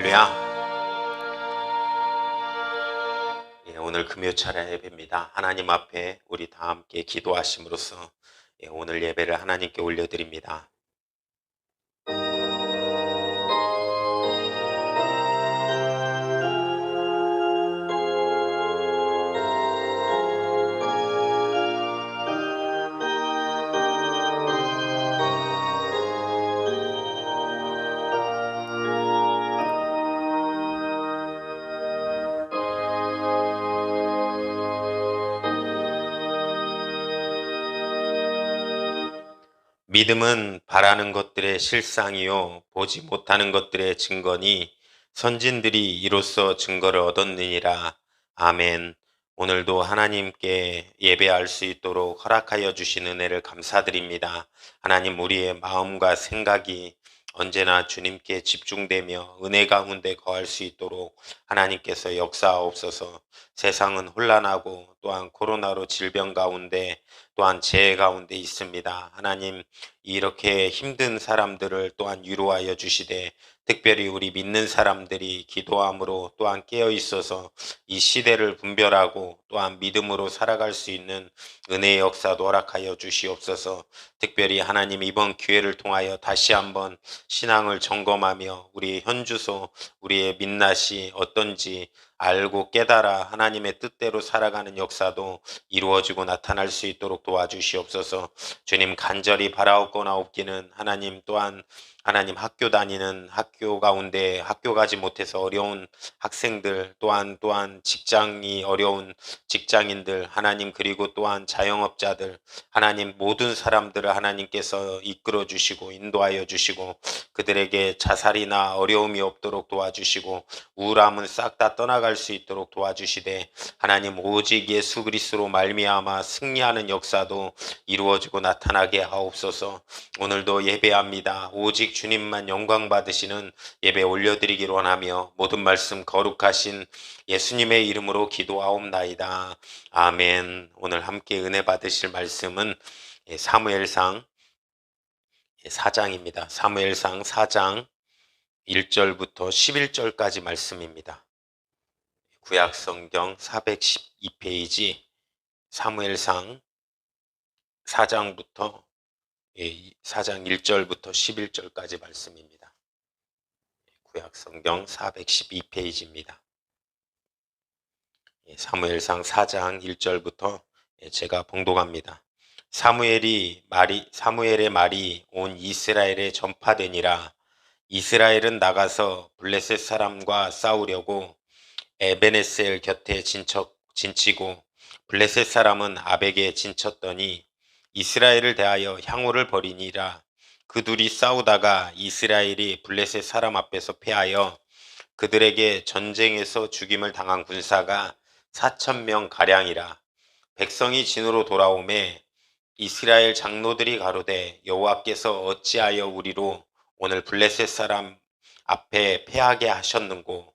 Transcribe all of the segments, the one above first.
할렐루야. 오늘 금요철야 예배입니다. 하나님 앞에 우리 다 함께 기도하심으로써 오늘 예배를 하나님께 올려드립니다. 믿음은 바라는 것들의 실상이요 보지 못하는 것들의 증거니 선진들이 이로써 증거를 얻었느니라. 아멘. 오늘도 하나님께 예배할 수 있도록 허락하여 주신 은혜를 감사드립니다. 하나님, 우리의 마음과 생각이 언제나 주님께 집중되며 은혜 가운데 거할 수 있도록 하나님께서 역사하옵소서. 세상은 혼란하고 또한 코로나로 질병 가운데 또한 재해 가운데 있습니다. 하나님, 이렇게 힘든 사람들을 또한 위로하여 주시되 특별히 우리 믿는 사람들이 기도함으로 또한 깨어 있어서 이 시대를 분별하고 또한 믿음으로 살아갈 수 있는 은혜의 역사도 허락하여 주시옵소서. 특별히 하나님, 이번 기회를 통하여 다시 한번 신앙을 점검하며 우리의 현주소, 우리의 민낯이 어떤지 알고 깨달아 하나님의 뜻대로 살아가는 역사도 이루어지고 나타날 수 있도록 도와주시옵소서. 주님, 간절히 바라옵고나옵기는 하나님, 또한 하나님, 학교 다니는 학교 가운데 학교 가지 못해서 어려운 학생들, 또한 직장이 어려운 직장인들, 하나님, 그리고 또한 자영업자들, 하나님, 모든 사람들을 하나님께서 이끌어 주시고 인도하여 주시고 그들에게 자살이나 어려움이 없도록 도와주시고 우울함은 싹 다 떠나갈 수 있도록 도와주시되 하나님, 오직 예수 그리스도로 말미암아 승리하는 역사도 이루어지고 나타나게 하옵소서. 오늘도 예배합니다. 오직 주님만 영광 받으시는 예배 올려드리기를 원하며 모든 말씀 거룩하신 예수님의 이름으로 기도하옵나이다. 아멘. 오늘 함께 은혜 받으실 말씀은 사무엘상 4장입니다. 사무엘상 4장 1절부터 11절까지 말씀입니다. 구약성경 412페이지 사무엘상 4장부터 4장 1절부터 11절까지 말씀입니다. 구약성경 412페이지입니다. 사무엘상 4장 1절부터 제가 봉독합니다. 사무엘의 말이 온 이스라엘에 전파되니라. 이스라엘은 나가서 블레셋 사람과 싸우려고 에베네셀 곁에 진치고 블레셋 사람은 아벡에 진쳤더니 이스라엘을 대하여 향호를 벌이니라. 그 둘이 싸우다가 이스라엘이 블레셋 사람 앞에서 패하여 그들에게 전쟁에서 죽임을 당한 군사가 4,000명 가량이라. 백성이 진으로 돌아오매 이스라엘 장로들이 가로되 여호와께서 어찌하여 우리로 오늘 블레셋 사람 앞에 패하게 하셨는고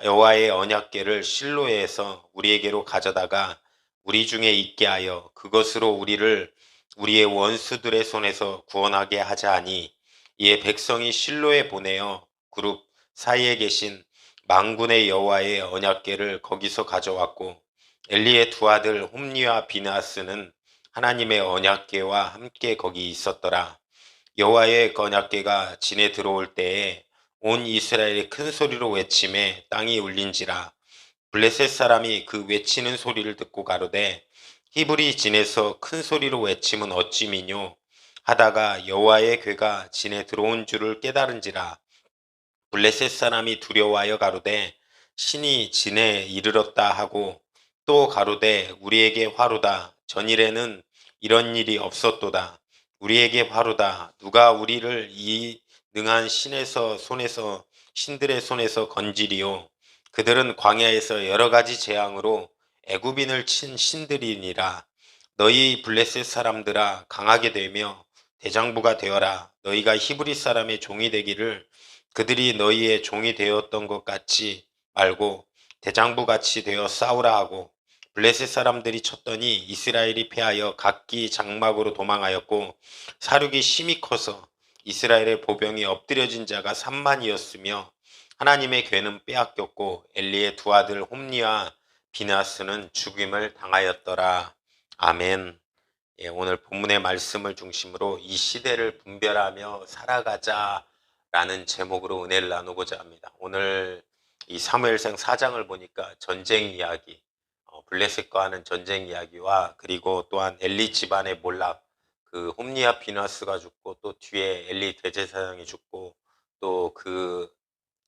여호와의 언약궤를 실로에서 우리에게로 가져다가 우리 중에 있게 하여 그것으로 우리를 우리의 원수들의 손에서 구원하게 하자 하니 이에 백성이 실로에 보내어 그룹 사이에 계신 만군의 여호와의 언약궤를 거기서 가져왔고 엘리의 두 아들 홈리와 비느하스는 하나님의 언약궤와 함께 거기 있었더라. 여호와의 언약궤가 진에 들어올 때에 온 이스라엘이 큰 소리로 외치매 땅이 울린지라. 블레셋 사람이 그 외치는 소리를 듣고 가로되 히브리 진에서 큰 소리로 외침은 어찌미뇨 하다가 여호와의 궤가 진에 들어온 줄을 깨달은지라. 블레셋 사람이 두려워하여 가로되 신이 진에 이르렀다 하고 또 가로되 우리에게 화루다. 전일에는 이런 일이 없었도다. 우리에게 화루다. 누가 우리를 이 능한 신들의 손에서 건지리요. 그들은 광야에서 여러 가지 재앙으로 애굽인을 친 신들이니라. 너희 블레셋 사람들아, 강하게 되며 대장부가 되어라. 너희가 히브리 사람의 종이 되기를 그들이 너희의 종이 되었던 것 같이 말고 대장부같이 되어 싸우라 하고 블레셋 사람들이 쳤더니 이스라엘이 패하여 각기 장막으로 도망하였고 사륙이 심히 커서 이스라엘의 보병이 엎드려진 자가 3만이었으며 하나님의 괴는 빼앗겼고 엘리의 두 아들 홈리와 비나스는 죽임을 당하였더라. 아멘. 예, 오늘 본문의 말씀을 중심으로 이 시대를 분별하며 살아가자라는 제목으로 은혜를 나누고자 합니다. 오늘 이 사무엘상 4장을 보니까 전쟁 이야기, 블레셋과 하는 전쟁 이야기와 그리고 또한 엘리 집안의 몰락, 그 홈리아 비나스가 죽고 또 뒤에 엘리 대제사장이 죽고 또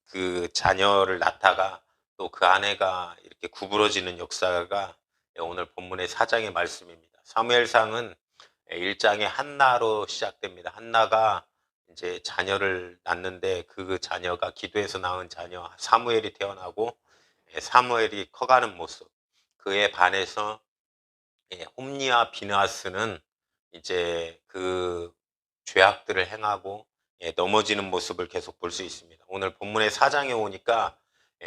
그 자녀를 낳다가 또 그 아내가 이렇게 구부러지는 역사가 오늘 본문의 4장의 말씀입니다. 사무엘상은 1장에 한나로 시작됩니다. 한나가 이제 자녀를 낳는데 그 자녀가 기도해서 낳은 자녀 사무엘이 태어나고 사무엘이 커가는 모습, 그에 반해서 홈리와 비느하스는 이제 그 죄악들을 행하고 넘어지는 모습을 계속 볼 수 있습니다. 오늘 본문의 4장에 오니까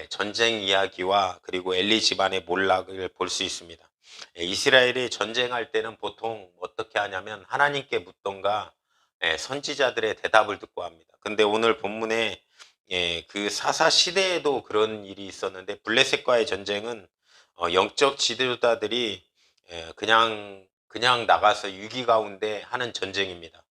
전쟁 이야기와 그리고 엘리 집안의 몰락을 볼 수 있습니다. 이스라엘이 전쟁할 때는 보통 어떻게 하냐면 하나님께 묻던가 선지자들의 대답을 듣고 합니다. 근데 오늘 본문에 그 사사 시대에도 그런 일이 있었는데 블레셋과의 전쟁은 영적 지도자들이 그냥 나가서 위기 가운데 하는 전쟁입니다.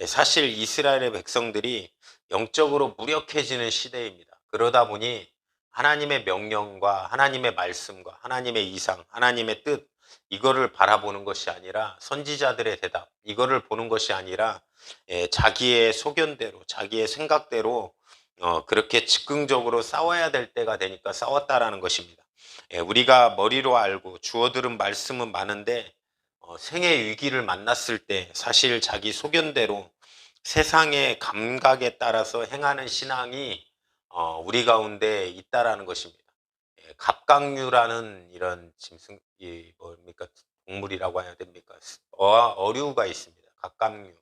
사실 이스라엘의 백성들이 영적으로 무력해지는 시대입니다. 그러다 보니 하나님의 명령과 하나님의 말씀과 하나님의 이상, 하나님의 뜻, 이거를 바라보는 것이 아니라 선지자들의 대답, 이거를 보는 것이 아니라 자기의 소견대로, 자기의 생각대로 그렇게 즉흥적으로 싸워야 될 때가 되니까 싸웠다라는 것입니다. 우리가 머리로 알고 주워 들은 말씀은 많은데 생의 위기를 만났을 때 사실 자기 소견대로 세상의 감각에 따라서 행하는 신앙이 우리 가운데 있다라는 것입니다. 갑각류라는 이런 짐승, 이 뭡니까, 동물이라고 해야 됩니까? 어류가 있습니다. 갑각류.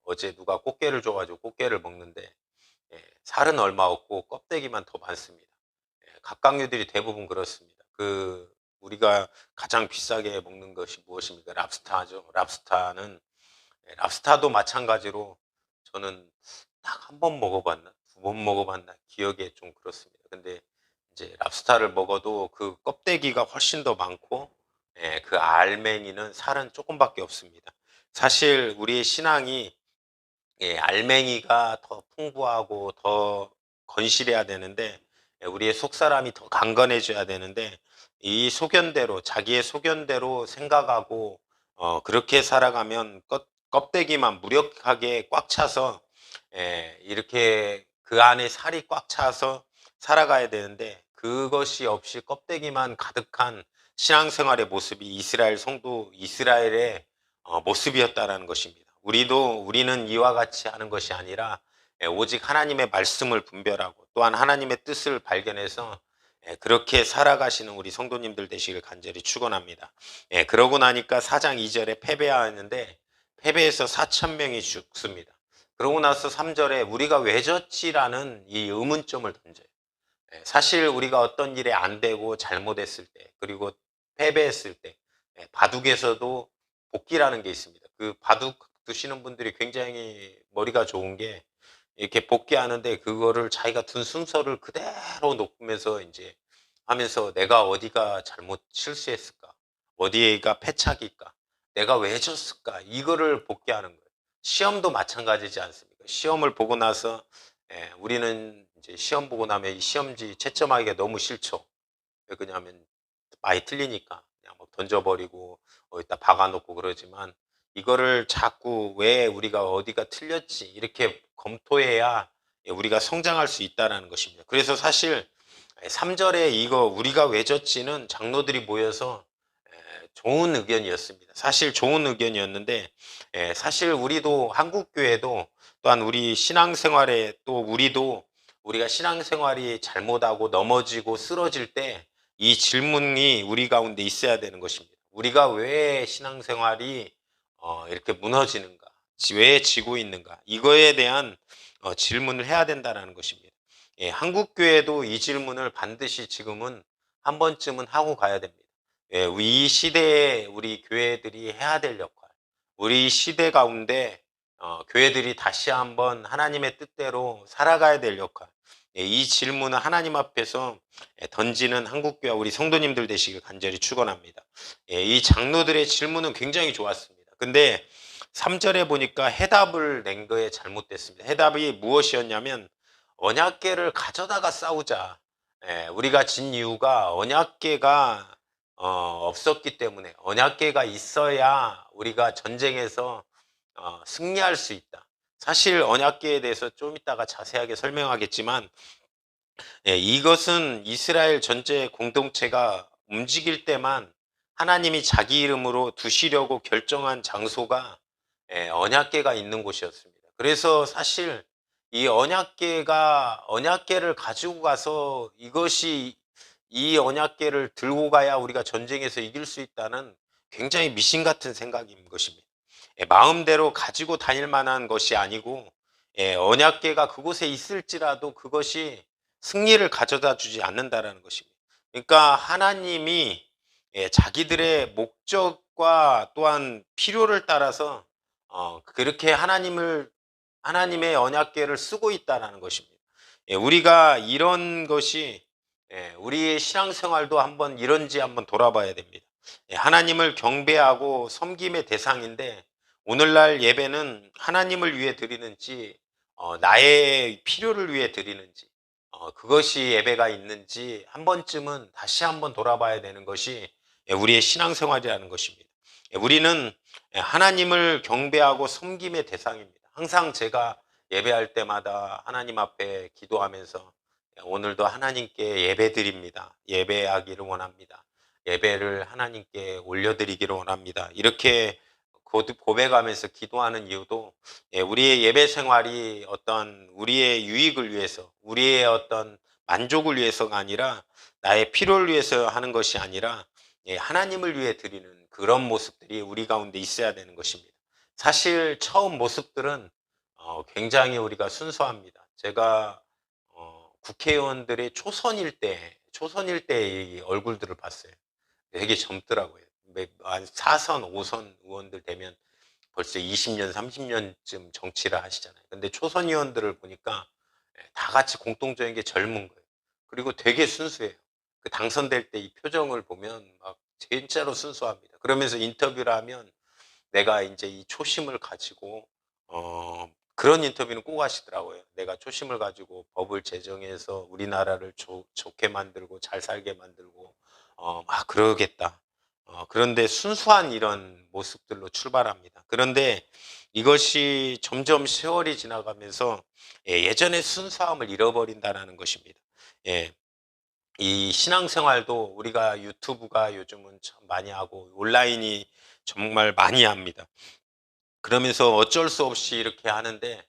어제 누가 꽃게를 줘가지고 꽃게를 먹는데 살은 얼마 없고 껍데기만 더 많습니다. 갑각류들이 대부분 그렇습니다. 우리가 가장 비싸게 먹는 것이 무엇입니까? 랍스타죠. 랍스타도 마찬가지로 저는 딱 한 번 먹어봤나, 두 번 먹어봤나 기억에 좀 그렇습니다. 근데 이제 랍스타를 먹어도 그 껍데기가 훨씬 더 많고, 그 알맹이는 살은 조금밖에 없습니다. 사실 우리의 신앙이 알맹이가 더 풍부하고 더 건실해야 되는데 우리의 속사람이 더 강건해져야 되는데 이 소견대로 자기의 소견대로 생각하고 그렇게 살아가면 껍데기만 무력하게 꽉 차서 이렇게 그 안에 살이 꽉 차서 살아가야 되는데 그것이 없이 껍데기만 가득한 신앙생활의 모습이 이스라엘 성도 이스라엘의 모습이었다라는 것입니다. 우리는 이와 같이 하는 것이 아니라 오직 하나님의 말씀을 분별하고 또한 하나님의 뜻을 발견해서 그렇게 살아가시는 우리 성도님들 되시길 간절히 축원합니다. 그러고 나니까 4장 2절에 패배하였는데 패배해서 4천 명이 죽습니다. 그러고 나서 3절에 우리가 왜 졌지라는 이 의문점을 던져요. 사실 우리가 어떤 일에 안 되고 잘못했을 때 그리고 패배했을 때 바둑에서도 복기라는 게 있습니다. 그 바둑 두시는 분들이 굉장히 머리가 좋은 게 이렇게 복귀하는데 그거를 자기가 둔 순서를 그대로 놓으면서 이제 하면서 내가 어디가 잘못 실수했을까? 어디가 패착일까? 내가 왜 졌을까? 이거를 복귀하는 거예요. 시험도 마찬가지지 않습니까? 시험을 보고 나서 우리는 이제 시험 보고 나면 이 시험지 채점하기가 너무 싫죠. 왜 그러냐면 많이 틀리니까 그냥 막 던져버리고 어디다 박아놓고 그러지만 이거를 자꾸 왜 우리가 어디가 틀렸지 이렇게 검토해야 우리가 성장할 수 있다는 것입니다. 그래서 사실 3절에 이거 우리가 왜 졌지는 장로들이 모여서 좋은 의견이었습니다. 사실 좋은 의견이었는데 사실 우리도 한국교회도 또한 우리 신앙생활에 또 우리가 신앙생활이 잘못하고 넘어지고 쓰러질 때 이 질문이 우리 가운데 있어야 되는 것입니다. 우리가 왜 신앙생활이 이렇게 무너지는가? 왜 지고 있는가? 이거에 대한 질문을 해야 된다는 것입니다. 한국교회도 이 질문을 반드시 지금은 한 번쯤은 하고 가야 됩니다. 이 시대에 우리 교회들이 해야 될 역할, 우리 시대 가운데 교회들이 다시 한번 하나님의 뜻대로 살아가야 될 역할, 이 질문을 하나님 앞에서 던지는 한국교회 우리 성도님들 되시길 간절히 축원합니다. 이 장로들의 질문은 굉장히 좋았습니다. 근데 3절에 보니까 해답을 낸 거에 잘못됐습니다. 해답이 무엇이었냐면 언약궤를 가져다가 싸우자. 우리가 진 이유가 언약궤가 없었기 때문에 언약궤가 있어야 우리가 전쟁에서 승리할 수 있다. 사실 언약궤에 대해서 좀 이따가 자세하게 설명하겠지만 이것은 이스라엘 전체 공동체가 움직일 때만 하나님이 자기 이름으로 두시려고 결정한 장소가 언약궤가 있는 곳이었습니다. 그래서 사실 이 언약궤를 가지고 가서 이것이 이 언약궤를 들고 가야 우리가 전쟁에서 이길 수 있다는 굉장히 미신 같은 생각인 것입니다. 마음대로 가지고 다닐 만한 것이 아니고 언약궤가 그곳에 있을지라도 그것이 승리를 가져다 주지 않는다라는 것입니다. 그러니까 하나님이 자기들의 목적과 또한 필요를 따라서 그렇게 하나님의 언약궤를 쓰고 있다라는 것입니다. 우리가 이런 것이 우리의 신앙생활도 이런지 한번 돌아봐야 됩니다. 하나님을 경배하고 섬김의 대상인데 오늘날 예배는 하나님을 위해 드리는지 나의 필요를 위해 드리는지 그것이 예배가 있는지 한 번쯤은 다시 한번 돌아봐야 되는 것이 우리의 신앙생활이라는 것입니다. 우리는 하나님을 경배하고 섬김의 대상입니다. 항상 제가 예배할 때마다 하나님 앞에 기도하면서 오늘도 하나님께 예배드립니다. 예배하기를 원합니다. 예배를 하나님께 올려드리기를 원합니다. 이렇게 고백하면서 기도하는 이유도 우리의 예배 생활이 어떤 우리의 유익을 위해서 우리의 어떤 만족을 위해서가 아니라 나의 필요를 위해서 하는 것이 아니라 하나님을 위해 드리는 그런 모습들이 우리 가운데 있어야 되는 것입니다. 사실 처음 모습들은 굉장히 우리가 순수합니다. 제가 국회의원들의 초선일 때의 얼굴들을 봤어요. 되게 젊더라고요. 한 4선, 5선 의원들 되면 벌써 20년, 30년쯤 정치를 하시잖아요. 근데 초선 의원들을 보니까 다 같이 공통적인 게 젊은 거예요. 그리고 되게 순수해요. 그 당선될 때 이 표정을 보면 막 진짜로 순수합니다. 그러면서 인터뷰를 하면 내가 이제 이 초심을 가지고 그런 인터뷰는 꼭 하시더라고요. 내가 초심을 가지고 법을 제정해서 우리나라를 좋게 만들고 잘 살게 만들고 막 그러겠다. 그런데 순수한 이런 모습들로 출발합니다. 그런데 이것이 점점 세월이 지나가면서 예전의 순수함을 잃어버린다는 것입니다. 예, 이 신앙생활도 우리가 유튜브가 요즘은 참 많이 하고 온라인이 정말 많이 합니다. 그러면서 어쩔 수 없이 이렇게 하는데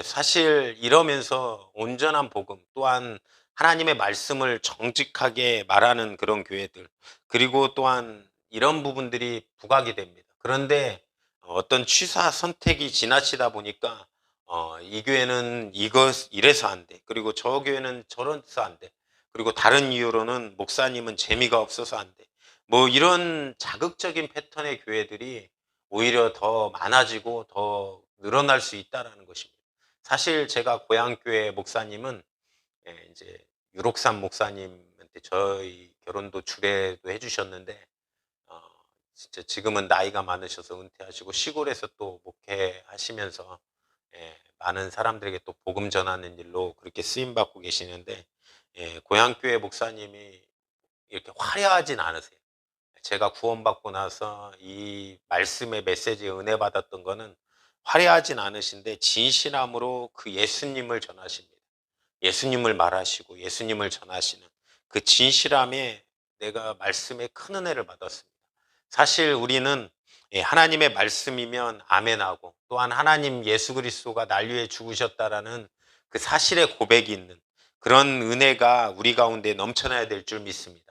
사실 이러면서 온전한 복음 또한 하나님의 말씀을 정직하게 말하는 그런 교회들 그리고 또한 이런 부분들이 부각이 됩니다. 그런데 어떤 취사 선택이 지나치다 보니까 이 교회는 이래서 안 돼. 그리고 저 교회는 저래서 안 돼. 그리고 다른 이유로는 목사님은 재미가 없어서 안 돼. 뭐 이런 자극적인 패턴의 교회들이 오히려 더 많아지고 더 늘어날 수 있다라는 것입니다. 사실 제가 고향교회 목사님은 이제 유록산 목사님한테 저희 결혼도 주례도 해주셨는데 어, 진짜 지금은 나이가 많으셔서 은퇴하시고 시골에서 또 목회하시면서 많은 사람들에게 또 복음 전하는 일로 그렇게 쓰임 받고 계시는데 고향교회 목사님이 이렇게 화려하진 않으세요. 제가 구원받고 나서 이 말씀의 메시지에 은혜 받았던 거는 화려하진 않으신데 진실함으로 그 예수님을 전하십니다. 예수님을 말하시고 예수님을 전하시는 그 진실함에 내가 말씀에 큰 은혜를 받았습니다. 사실 우리는 하나님의 말씀이면 아멘하고 또한 하나님 예수 그리스도가 날 위해 죽으셨다라는 그 사실의 고백이 있는 그런 은혜가 우리 가운데 넘쳐나야 될 줄 믿습니다.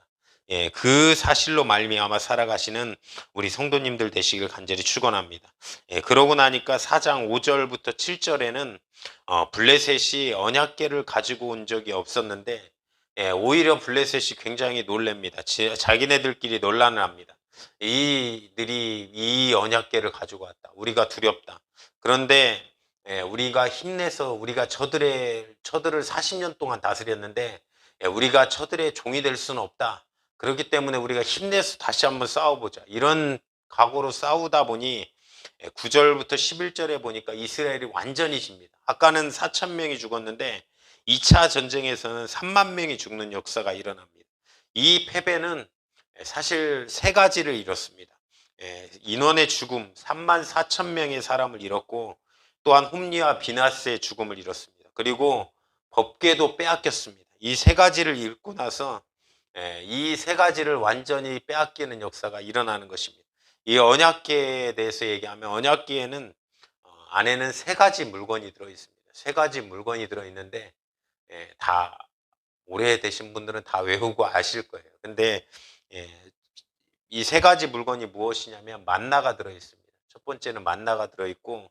그 사실로 말미암아 살아가시는 우리 성도님들 되시길 간절히 축원합니다. 그러고 나니까 4장 5절부터 7절에는 블레셋이 언약궤를 가지고 온 적이 없었는데 오히려 블레셋이 굉장히 놀랍니다. 자기네들끼리 논란을 합니다. 이들이 이 언약궤를 가지고 왔다. 우리가 두렵다. 그런데 우리가 힘내서 우리가 저들을 40년 동안 다스렸는데 우리가 저들의 종이 될 수는 없다. 그렇기 때문에 우리가 힘내서 다시 한번 싸워보자. 이런 각오로 싸우다 보니 9절부터 11절에 보니까 이스라엘이 완전히 집니다. 아까는 4천 명이 죽었는데 2차 전쟁에서는 3만 명이 죽는 역사가 일어납니다. 이 패배는 사실 세 가지를 이뤘습니다. 인원의 죽음, 3만 4천 명의 사람을 잃었고, 또한 홈리와 비나스의 죽음을 잃었습니다. 그리고 법궤도 빼앗겼습니다. 이 세 가지를 잃고 나서 이 세 가지를 완전히 빼앗기는 역사가 일어나는 것입니다. 이 언약궤에 대해서 얘기하면 언약궤에는 안에는 세 가지 물건이 들어 있습니다. 세 가지 물건이 들어 있는데 다 오래되신 분들은 다 외우고 아실 거예요. 근데 이 세 가지 물건이 무엇이냐면 만나가 들어 있습니다. 첫 번째는 만나가 들어 있고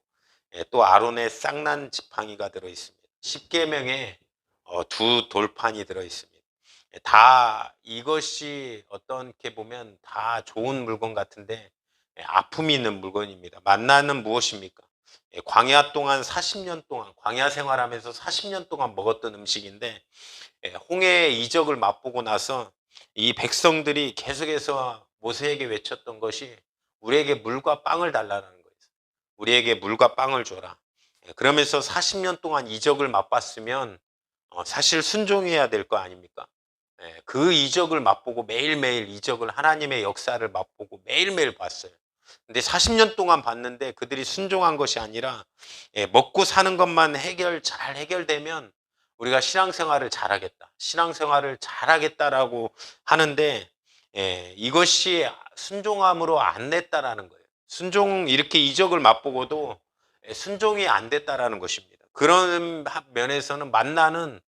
또 아론의 쌍난 지팡이가 들어 있습니다. 십계명에 두 돌판이 들어 있습니다. 다 이것이 어떻게 보면 다 좋은 물건 같은데 아픔이 있는 물건입니다. 만나는 무엇입니까? 광야 동안 40년 동안 광야 생활하면서 40년 동안 먹었던 음식인데 홍해의 이적을 맛보고 나서 이 백성들이 계속해서 모세에게 외쳤던 것이 우리에게 물과 빵을 달라는 거예요. 우리에게 물과 빵을 줘라. 그러면서 40년 동안 이적을 맛봤으면 사실 순종해야 될 거 아닙니까? 그 이적을 맛보고 매일매일 이적을 하나님의 역사를 맛보고 매일매일 봤어요. 근데 40년 동안 봤는데 그들이 순종한 것이 아니라 먹고 사는 것만 잘 해결되면 우리가 신앙생활을 잘하겠다. 신앙생활을 잘하겠다라고 하는데 이것이 순종함으로 안 냈다라는 거예요. 이렇게 이적을 맛보고도 순종이 안 됐다라는 것입니다. 그런 면에서는 만나는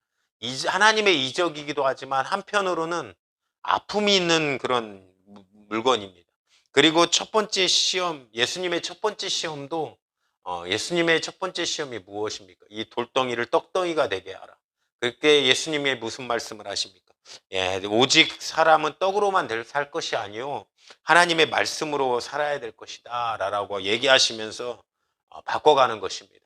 하나님의 이적이기도 하지만 한편으로는 아픔이 있는 그런 물건입니다. 그리고 첫 번째 시험, 예수님의 첫 번째 시험도 예수님의 첫 번째 시험이 무엇입니까? 이 돌덩이를 떡덩이가 되게 하라. 그렇게 예수님이 무슨 말씀을 하십니까? 오직 사람은 떡으로만 살 것이 아니요 하나님의 말씀으로 살아야 될 것이다 라고 얘기하시면서 바꿔가는 것입니다.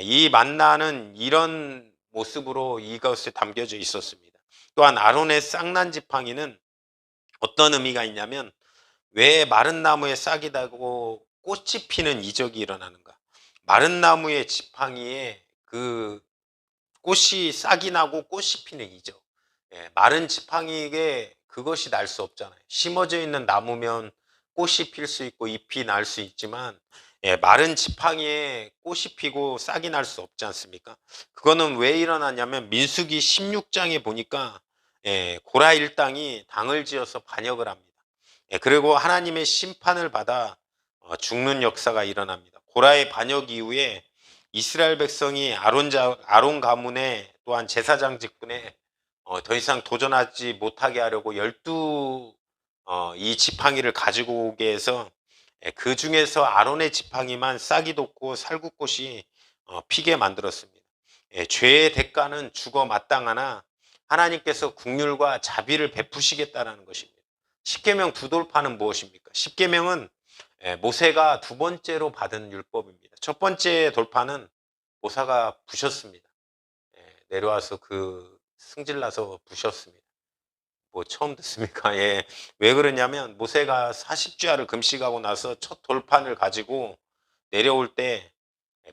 이 만나는 이런 모습으로 이것에 담겨져 있었습니다. 또한 아론의 쌍난 지팡이는 어떤 의미가 있냐면 왜 마른 나무에 싹이 나고 꽃이 피는 이적이 일어나는가? 마른 나무의 지팡이에 그 꽃이 싹이 나고 꽃이 피는 이적. 마른 지팡이에 그것이 날 수 없잖아요. 심어져 있는 나무면 꽃이 필 수 있고 잎이 날 수 있지만 마른 지팡이에 꽃이 피고 싹이 날 수 없지 않습니까? 그거는 왜 일어나냐면 민수기 16장에 보니까 고라 일당이 당을 지어서 반역을 합니다. 그리고 하나님의 심판을 받아 죽는 역사가 일어납니다. 고라의 반역 이후에 이스라엘 백성이 아론 가문에 또한 제사장 직분에 더 이상 도전하지 못하게 하려고 12 이 지팡이를 가지고 오게 해서 그 중에서 아론의 지팡이만 싹이 돋고 살구꽃이 피게 만들었습니다. 죄의 대가는 죽어 마땅하나 하나님께서 긍휼과 자비를 베푸시겠다라는 것입니다. 십계명 두 돌파는 무엇입니까? 십계명은 모세가 두 번째로 받은 율법입니다. 첫 번째 돌파는 모세가 부셨습니다. 내려와서 그 승질나서 부셨습니다. 뭐 처음 듣습니까? 왜 그러냐면 모세가 40주야를 금식하고 나서 첫 돌판을 가지고 내려올 때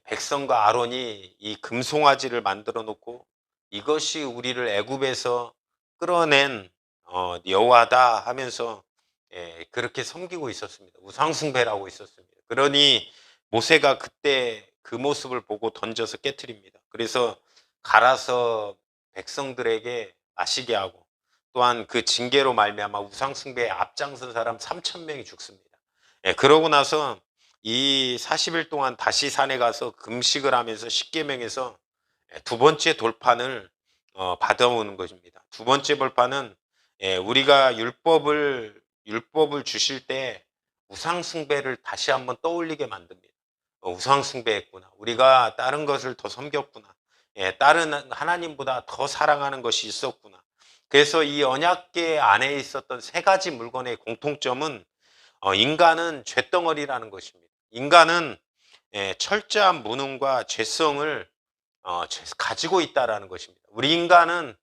백성과 아론이 이 금송아지를 만들어 놓고 이것이 우리를 애굽에서 끌어낸 여호와다 하면서 그렇게 섬기고 있었습니다. 우상숭배라고 있었습니다. 그러니 모세가 그때 그 모습을 보고 던져서 깨트립니다. 그래서 갈아서 백성들에게 마시게 하고 또한 그 징계로 말미암아 우상숭배에 앞장선 사람 3천 명이 죽습니다. 그러고 나서 이 40일 동안 다시 산에 가서 금식을 하면서 십계명에서 두 번째 돌판을 받아오는 것입니다. 두 번째 돌판은 우리가 율법을 주실 때 우상숭배를 다시 한번 떠올리게 만듭니다. 우상숭배했구나. 우리가 다른 것을 더 섬겼구나. 다른 하나님보다 더 사랑하는 것이 있었구나. 그래서 이 언약궤 안에 있었던 세 가지 물건의 공통점은 인간은 쇳덩어리라는 것입니다. 인간은 철저한 무능과 죄성을 가지고 있다라는 것입니다. 우리 인간은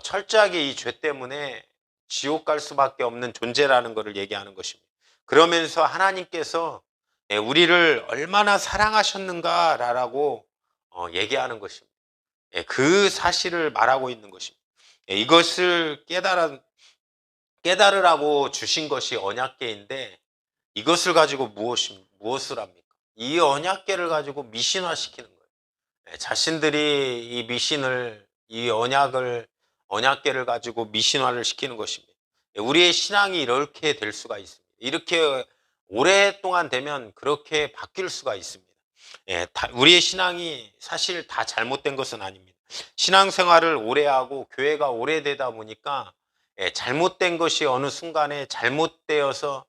철저하게 이 죄 때문에 지옥 갈 수밖에 없는 존재라는 것을 얘기하는 것입니다. 그러면서 하나님께서 우리를 얼마나 사랑하셨는가라고 얘기하는 것입니다. 그 사실을 말하고 있는 것입니다. 이것을 깨달으라고 주신 것이 언약궤인데, 이것을 가지고 무엇을 합니까? 이 언약궤를 가지고 미신화시키는 거예요. 자신들이 이 언약궤를 가지고 미신화를 시키는 것입니다. 우리의 신앙이 이렇게 될 수가 있습니다. 이렇게 오랫동안 되면 그렇게 바뀔 수가 있습니다. 우리의 신앙이 사실 다 잘못된 것은 아닙니다. 신앙생활을 오래 하고 교회가 오래되다 보니까 잘못된 것이 어느 순간에 잘못되어서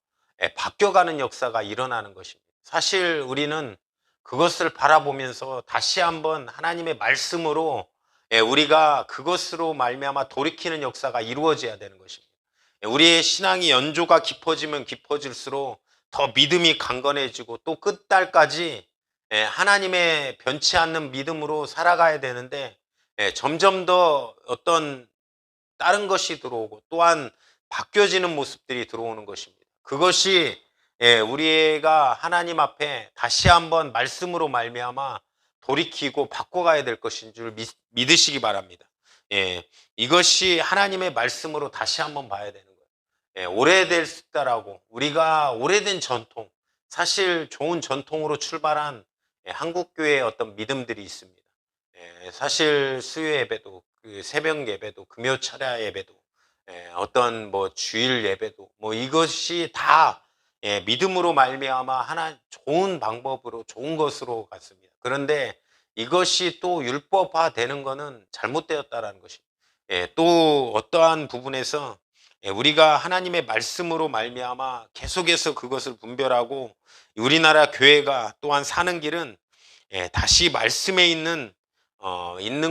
바뀌어가는 역사가 일어나는 것입니다. 사실 우리는 그것을 바라보면서 다시 한번 하나님의 말씀으로 우리가 그것으로 말미암아 돌이키는 역사가 이루어져야 되는 것입니다. 우리의 신앙이 연조가 깊어지면 깊어질수록 더 믿음이 강건해지고 또 끝날까지 하나님의 변치 않는 믿음으로 살아가야 되는데, 점점 더 어떤 다른 것이 들어오고 또한 바뀌어지는 모습들이 들어오는 것입니다. 그것이 우리가 하나님 앞에 다시 한번 말씀으로 말미암아 돌이키고 바꿔가야 될 것인 줄 믿으시기 바랍니다. 이것이 하나님의 말씀으로 다시 한번 봐야 되는 거예요. 오래됐다라고 우리가 오래된 전통, 사실 좋은 전통으로 출발한 한국교회의 어떤 믿음들이 있습니다. 사실 수요 예배도, 그 새벽 예배도, 금요 철야 예배도, 어떤 뭐 주일 예배도, 뭐 이것이 다 믿음으로 말미암아 하나 좋은 방법으로 좋은 것으로 갔습니다. 그런데 이것이 또 율법화 되는 것은 잘못되었다라는 것입니다. 또 어떠한 부분에서 우리가 하나님의 말씀으로 말미암아 계속해서 그것을 분별하고, 우리나라 교회가 또한 사는 길은 다시 말씀에 있는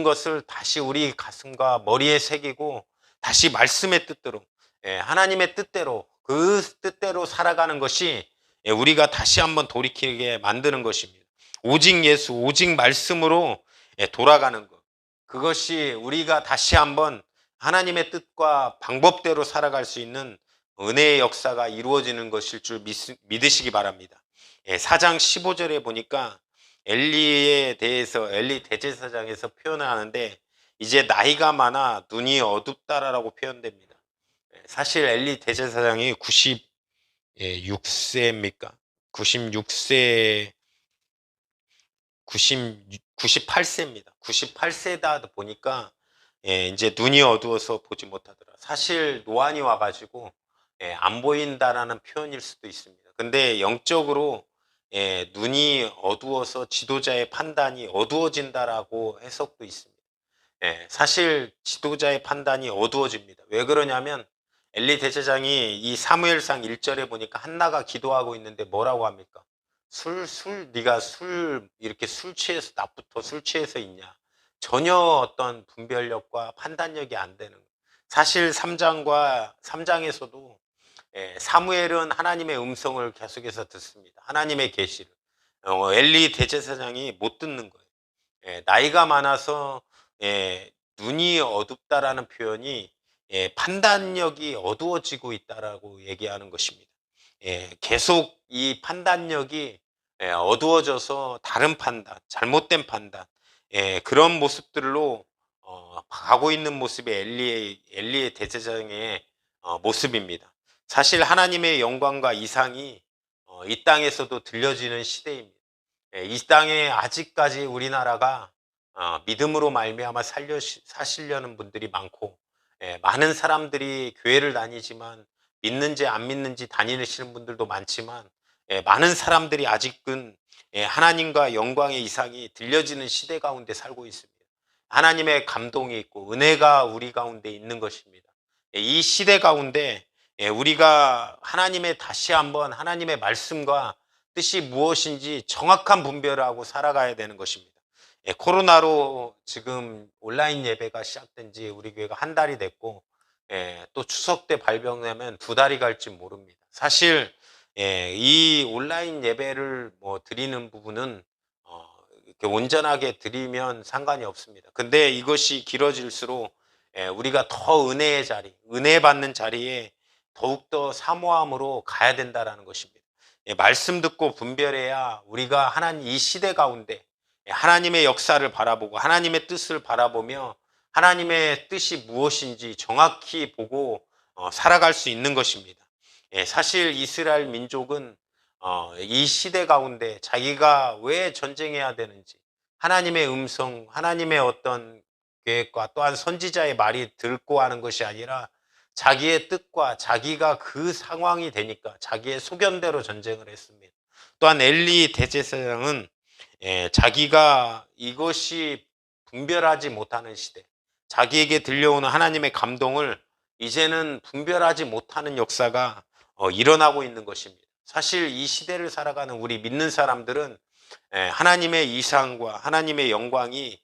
것을 다시 우리 가슴과 머리에 새기고 다시 말씀의 뜻대로, 하나님의 뜻대로, 그 뜻대로 살아가는 것이 우리가 다시 한번 돌이키게 만드는 것입니다. 오직 예수, 오직 말씀으로 돌아가는 것, 그것이 우리가 다시 한번 하나님의 뜻과 방법대로 살아갈 수 있는 은혜의 역사가 이루어지는 것일 줄 믿으시기 바랍니다. 4장 15절에 보니까 엘리에 대해서 엘리 대제사장에서 표현을 하는데, 이제 나이가 많아 눈이 어둡다라고 표현됩니다. 사실 엘리 대제사장이 96세입니까? 96세, 98세입니다. 98세다 보니까 이제 눈이 어두워서 보지 못하더라. 사실 노안이 와가지고 안 보인다라는 표현일 수도 있습니다. 근데 영적으로 눈이 어두워서 지도자의 판단이 어두워진다라고 해석도 있습니다. 사실 지도자의 판단이 어두워집니다. 왜 그러냐면 엘리 대제사장이 이 사무엘상 1절에 보니까 한나가 기도하고 있는데 뭐라고 합니까? 네가 이렇게 술 취해서, 낮부터 술 취해서 있냐? 전혀 어떤 분별력과 판단력이 안 되는 거예요. 사실 3장에서도 사무엘은 하나님의 음성을 계속해서 듣습니다. 하나님의 계시를. 엘리 대제사장이 못 듣는 거예요. 나이가 많아서 눈이 어둡다라는 표현이 판단력이 어두워지고 있다라고 얘기하는 것입니다. 계속 이 판단력이 어두워져서 다른 판단, 잘못된 판단, 그런 모습들로 가고 있는 모습이 엘리의 대제사장의 모습입니다. 사실 하나님의 영광과 이상이 이 땅에서도 들려지는 시대입니다. 이 땅에 아직까지 우리나라가 믿음으로 말미암아 사시려는 분들이 많고, 많은 사람들이 교회를 다니지만 믿는지 안 믿는지 다니시는 분들도 많지만, 많은 사람들이 아직은 하나님과 영광의 이상이 들려지는 시대 가운데 살고 있습니다. 하나님의 감동이 있고 은혜가 우리 가운데 있는 것입니다. 이 시대 가운데 우리가 다시 한번 하나님의 말씀과 뜻이 무엇인지 정확한 분별을 하고 살아가야 되는 것입니다. 코로나로 지금 온라인 예배가 시작된 지 우리 교회가 한 달이 됐고, 또 추석 때 발병되면 두 달이 갈지 모릅니다. 사실 이 온라인 예배를 뭐 드리는 부분은 이렇게 온전하게 드리면 상관이 없습니다. 근데 이것이 길어질수록 우리가 더 은혜의 자리, 은혜 받는 자리에 더욱더 사모함으로 가야 된다라는 것입니다. 말씀 듣고 분별해야 우리가 하나님 이 시대 가운데 하나님의 역사를 바라보고 하나님의 뜻을 바라보며 하나님의 뜻이 무엇인지 정확히 보고 살아갈 수 있는 것입니다. 사실 이스라엘 민족은 이 시대 가운데 자기가 왜 전쟁해야 되는지 하나님의 음성, 하나님의 어떤 계획과 또한 선지자의 말이 듣고 하는 것이 아니라 자기의 뜻과 자기가 그 상황이 되니까 자기의 소견대로 전쟁을 했습니다. 또한 엘리 대제사장은 자기가 이것이 분별하지 못하는 시대, 자기에게 들려오는 하나님의 감동을 이제는 분별하지 못하는 역사가 일어나고 있는 것입니다. 사실 이 시대를 살아가는 우리 믿는 사람들은 하나님의 이상과 하나님의 영광이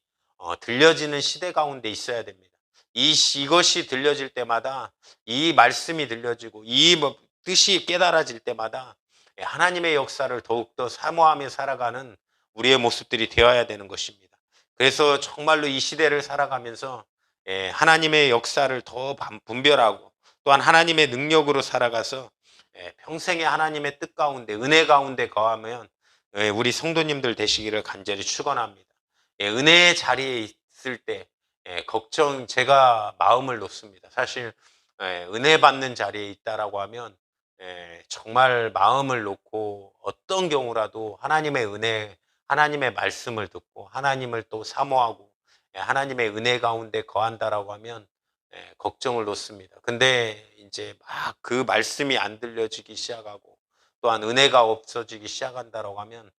들려지는 시대 가운데 있어야 됩니다. 이것이 들려질 때마다 이 말씀이 들려지고 이 뜻이 깨달아질 때마다 하나님의 역사를 더욱더 사모하며 살아가는 우리의 모습들이 되어야 되는 것입니다. 그래서 정말로 이 시대를 살아가면서 하나님의 역사를 더 분별하고 또한 하나님의 능력으로 살아가서 평생에 하나님의 뜻 가운데 은혜 가운데 거하면 우리 성도님들 되시기를 간절히 축원합니다. 은혜의 자리에 있을 때 제가 마음을 놓습니다. 사실 은혜 받는 자리에 있다라고 하면 정말 마음을 놓고 어떤 경우라도 하나님의 은혜, 하나님의 말씀을 듣고 하나님을 또 사모하고 하나님의 은혜 가운데 거한다라고 하면 걱정을 놓습니다. 근데 이제 막 그 말씀이 안 들려지기 시작하고 또한 은혜가 없어지기 시작한다라고 하면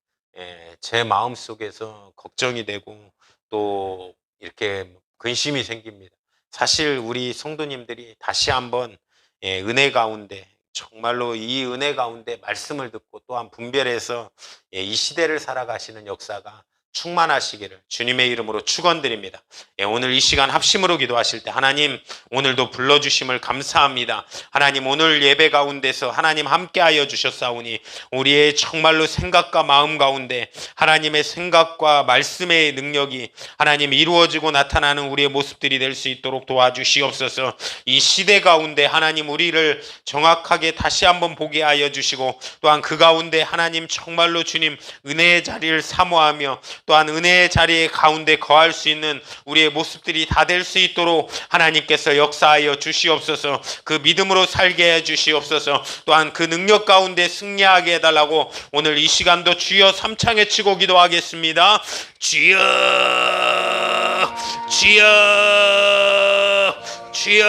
제 마음 속에서 걱정이 되고 또 이렇게 근심이 생깁니다. 사실 우리 성도님들이 다시 한번 은혜 가운데 정말로 이 은혜 가운데 말씀을 듣고 또한 분별해서 이 시대를 살아가시는 역사가 충만하시기를 주님의 이름으로 축원드립니다. 오늘 이 시간 합심으로 기도하실 때 하나님 오늘도 불러주심을 감사합니다. 하나님 오늘 예배 가운데서 하나님 함께하여 주셨사오니 우리의 정말로 생각과 마음 가운데 하나님의 생각과 말씀의 능력이 하나님 이루어지고 나타나는 우리의 모습들이 될 수 있도록 도와주시옵소서. 이 시대 가운데 하나님 우리를 정확하게 다시 한번 보게 하여 주시고 또한 그 가운데 하나님 정말로 주님 은혜의 자리를 사모하며 또한 은혜의 자리에 가운데 거할 수 있는 우리의 모습들이 다 될 수 있도록 하나님께서 역사하여 주시옵소서. 그 믿음으로 살게 해 주시옵소서. 또한 그 능력 가운데 승리하게 해달라고 오늘 이 시간도 주여 삼창에 치고 기도하겠습니다. 주여 주여 주여